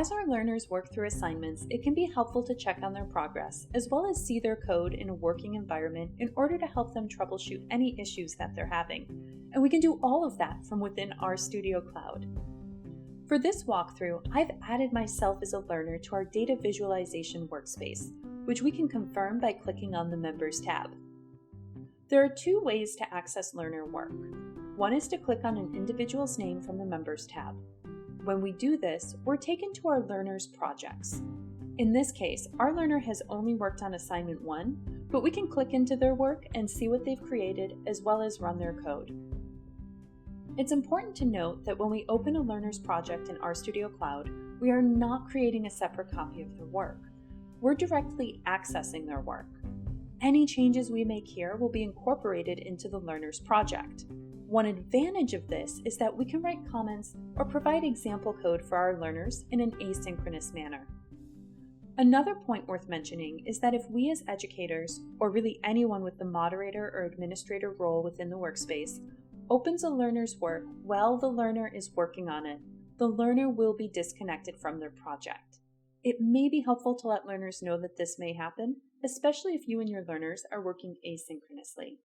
As our learners work through assignments, it can be helpful to check on their progress, as well as see their code in a working environment in order to help them troubleshoot any issues that they're having. And we can do all of that from within RStudio Cloud. For this walkthrough, I've added myself as a learner to our data visualization workspace, which we can confirm by clicking on the Members tab. There are two ways to access learner work. One is to click on an individual's name from the Members tab. When we do this, we're taken to our learner's projects. In this case, our learner has only worked on assignment 1, but we can click into their work and see what they've created as well as run their code. It's important to note that when we open a learner's project in RStudio Cloud, we are not creating a separate copy of their work. We're directly accessing their work. Any changes we make here will be incorporated into the learner's project. One advantage of this is that we can write comments or provide example code for our learners in an asynchronous manner. Another point worth mentioning is that if we as educators, or really anyone with the moderator or administrator role within the workspace, opens a learner's work while the learner is working on it, the learner will be disconnected from their project. It may be helpful to let learners know that this may happen, especially if you and your learners are working asynchronously.